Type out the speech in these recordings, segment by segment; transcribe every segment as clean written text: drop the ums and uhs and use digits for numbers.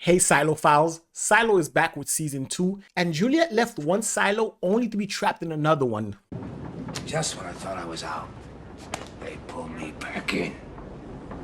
Hey Silophiles, Silo is back with season 2, and Juliette left one silo only to be trapped in another one. Just when I thought I was out, they pulled me back in.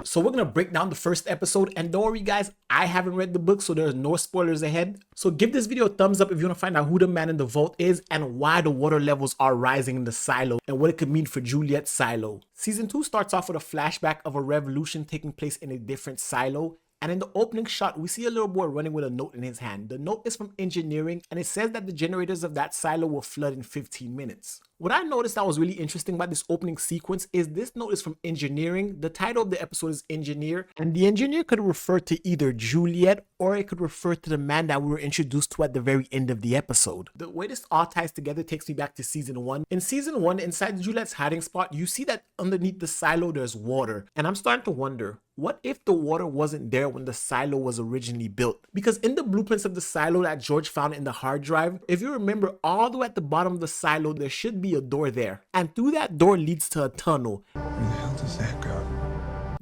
So we're gonna break down the first episode, and don't worry guys, I haven't read the book, so there's no spoilers ahead. So give this video a thumbs up if you wanna find out who the man in the vault is and why the water levels are rising in the silo and what it could mean for Juliette's silo. Season 2 starts off with a flashback of a revolution taking place in a different silo. And in the opening shot, we see a little boy running with a note in his hand. The note is from engineering, and it says that the generators of that silo will flood in 15 minutes. What I noticed that was really interesting about this opening sequence is this note is from engineering. The title of the episode is Engineer, and the engineer could refer to either Juliette or it could refer to the man that we were introduced to at the very end of the episode. The way this all ties together takes me back to season 1. In season 1, inside Juliette's hiding spot, you see that underneath the silo there's water, and I'm starting to wonder, what if the water wasn't there when the silo was originally built? Because in the blueprints of the silo that George found in the hard drive, if you remember, all the way at the bottom of the silo, there should be a door there. And through that door leads to a tunnel. Where the hell does that go?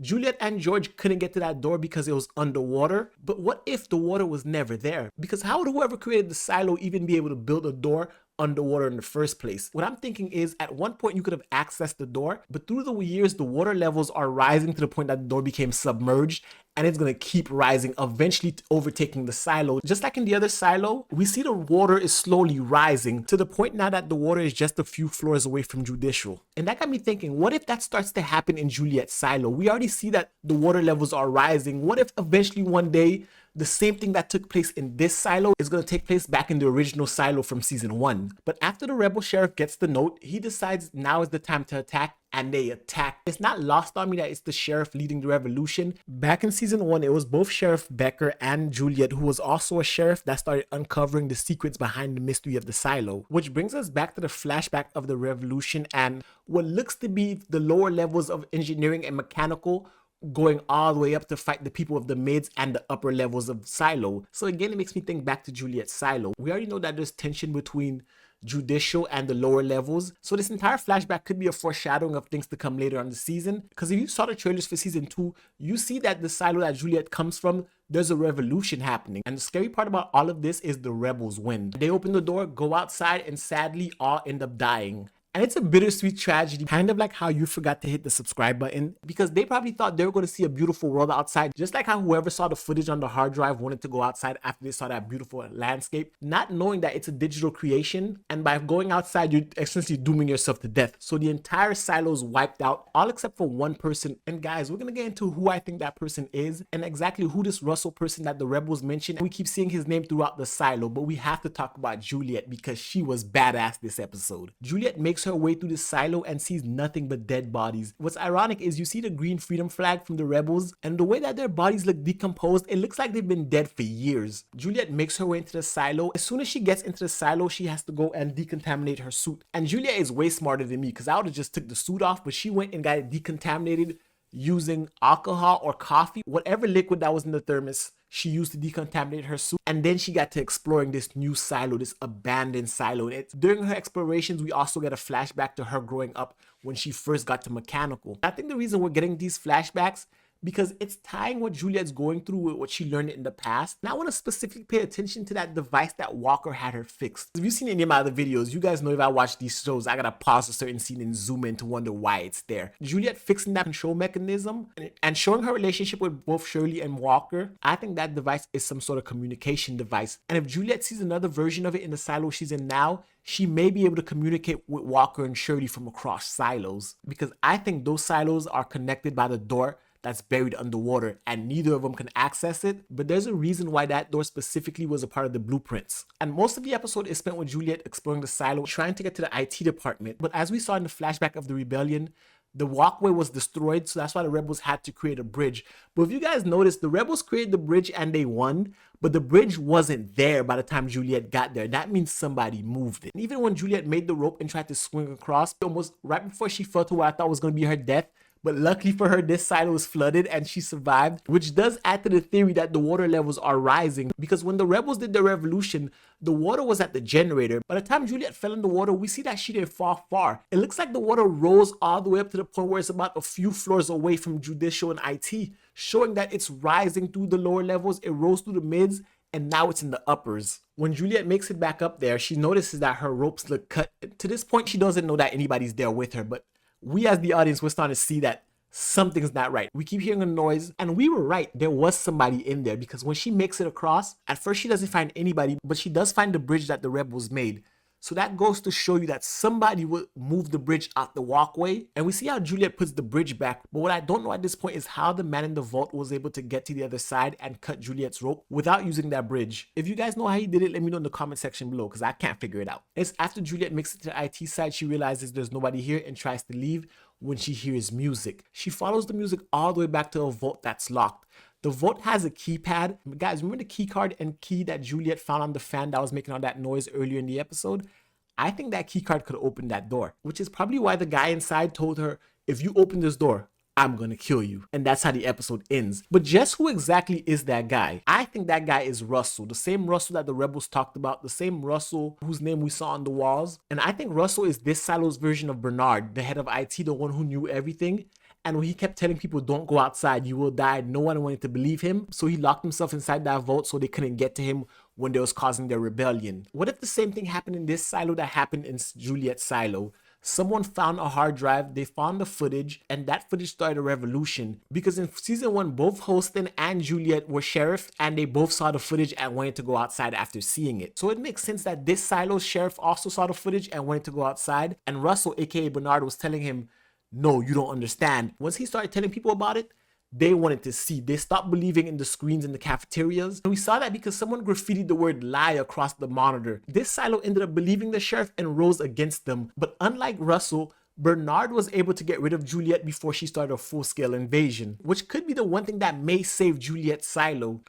Juliette and George couldn't get to that door because it was underwater. But what if the water was never there? Because how would whoever created the silo even be able to build a door underwater in the first place? What I'm thinking is at one point you could have accessed the door, but through the years the water levels are rising to the point that the door became submerged, and it's going to keep rising, eventually overtaking the silo. Just like in the other silo, we see the water is slowly rising to the point now that the water is just a few floors away from Judicial. And that got me thinking, what if that starts to happen in Juliette's silo? We already see that the water levels are rising. What if eventually one day the same thing that took place in this silo is going to take place back in the original silo from season 1. But after the rebel sheriff gets the note, he decides now is the time to attack, and they attack. It's not lost on me that it's the sheriff leading the revolution. Back in season 1, it was both Sheriff Becker and Juliette, who was also a sheriff, that started uncovering the secrets behind the mystery of the silo. Which brings us back to the flashback of the revolution and what looks to be the lower levels of engineering and mechanical going all the way up to fight the people of the mids and the upper levels of silo. So again, it makes me think back to Juliette's silo. We already know that there's tension between Judicial and the lower levels, so this entire flashback could be a foreshadowing of things to come later on the season. Because if you saw the trailers for season 2, you see that the silo that Juliette comes from, there's a revolution happening, and the scary part about all of this is the rebels win. They open the door, go outside, and sadly all end up dying. And it's a bittersweet tragedy, kind of like how you forgot to hit the subscribe button, because they probably thought they were going to see a beautiful world outside, just like how whoever saw the footage on the hard drive wanted to go outside after they saw that beautiful landscape, not knowing that it's a digital creation, and by going outside, you're essentially dooming yourself to death. So the entire silo is wiped out, all except for one person. And guys, we're going to get into who I think that person is, and exactly who this Russell person that the rebels mentioned. We keep seeing his name throughout the silo, but we have to talk about Juliette because she was badass this episode. Juliette makes her way through the silo and sees nothing but dead bodies. What's ironic is you see the green freedom flag from the rebels, and the way that their bodies look decomposed, it looks like they've been dead for years. Juliette makes her way into the silo. As soon as she gets into the silo, she has to go and decontaminate her suit. And Juliette is way smarter than me, because I would have just took the suit off, but she went and got it decontaminated using alcohol or coffee, whatever liquid that was in the thermos. She used to decontaminate her suit, and then she got to exploring this new silo, this abandoned silo. And during her explorations, we also get a flashback to her growing up when she first got to mechanical. I think the reason we're getting these flashbacks because it's tying what Juliette's going through with what she learned in the past. And I want to specifically pay attention to that device that Walker had her fixed. If you've seen any of my other videos, you guys know if I watch these shows, I gotta pause a certain scene and zoom in to wonder why it's there. Juliette fixing that control mechanism and showing her relationship with both Shirley and Walker, I think that device is some sort of communication device. And if Juliette sees another version of it in the silo she's in now, she may be able to communicate with Walker and Shirley from across silos. Because I think those silos are connected by the door that's buried underwater, and neither of them can access it. But there's a reason why that door specifically was a part of the blueprints. And most of the episode is spent with Juliette exploring the silo, trying to get to the IT department. But as we saw in the flashback of the rebellion, the walkway was destroyed, so that's why the rebels had to create a bridge. But if you guys notice, the rebels created the bridge and they won, but the bridge wasn't there by the time Juliette got there. That means somebody moved it. And even when Juliette made the rope and tried to swing across, almost right before she fell to what I thought was going to be her death, But luckily for her, this silo was flooded and she survived, which does add to the theory that the water levels are rising, because when the rebels did their revolution, the water was at the generator. By the time Juliette fell in the water, we see that she didn't fall far. It looks like the water rose all the way up to the point where it's about a few floors away from judicial and IT, showing that it's rising through the lower levels. It rose through the mids, and now it's in the uppers. When Juliette makes it back up there, she notices that her ropes look cut. To this point, she doesn't know that anybody's there with her, but we as the audience, we're starting to see that something's not right. We keep hearing a noise, and we were right. There was somebody in there, because when she makes it across, at first she doesn't find anybody, but she does find the bridge that the rebels made. So that goes to show you that somebody would move the bridge out the walkway. And we see how Juliette puts the bridge back. But what I don't know at this point is how the man in the vault was able to get to the other side and cut Juliette's rope without using that bridge. If you guys know how he did it, let me know in the comment section below, because I can't figure it out. It's after Juliette makes it to the IT side, she realizes there's nobody here and tries to leave when she hears music. She follows the music all the way back to a vault that's locked. The vault has a keypad. Guys, remember the key card and key that Juliette found on the fan that was making all that noise earlier in the episode? I think that key card could open that door, which is probably why the guy inside told her, if you open this door, I'm gonna kill you. And that's how the episode ends. But just who exactly is that guy? I think that guy is Russell, the same Russell that the rebels talked about, the same Russell whose name we saw on the walls. And I think Russell is this silo's version of Bernard, the head of IT, the one who knew everything. And when he kept telling people, don't go outside, you will die, no one wanted to believe him. So he locked himself inside that vault so they couldn't get to him when they was causing their rebellion. What if the same thing happened in this silo that happened in Juliette's silo? Someone found a hard drive, they found the footage, and that footage started a revolution. Because in season 1, both Holston and Juliette were sheriff, and they both saw the footage and wanted to go outside after seeing it. So it makes sense that this silo's sheriff also saw the footage and wanted to go outside, and Russell, aka Bernard, was telling him, no, you don't understand. Once he started telling people about it, they wanted to see. They stopped believing in the screens in the cafeterias. And we saw that because someone graffitied the word lie across the monitor. This silo ended up believing the sheriff and rose against them. But unlike Russell, Bernard was able to get rid of Juliette before she started a full-scale invasion, which could be the one thing that may save Juliette's silo.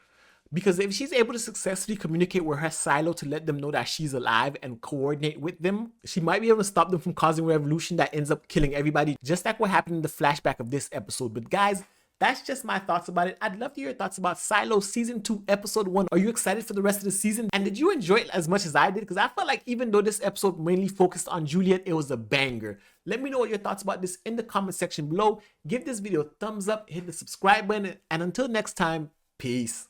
Because if she's able to successfully communicate with her silo to let them know that she's alive and coordinate with them, she might be able to stop them from causing a revolution that ends up killing everybody, just like what happened in the flashback of this episode. But guys, that's just my thoughts about it. I'd love to hear your thoughts about Silo Season 2, Episode 1. Are you excited for the rest of the season? And did you enjoy it as much as I did? Because I felt like even though this episode mainly focused on Juliette, it was a banger. Let me know what your thoughts about this in the comment section below. Give this video a thumbs up, hit the subscribe button, and until next time, peace.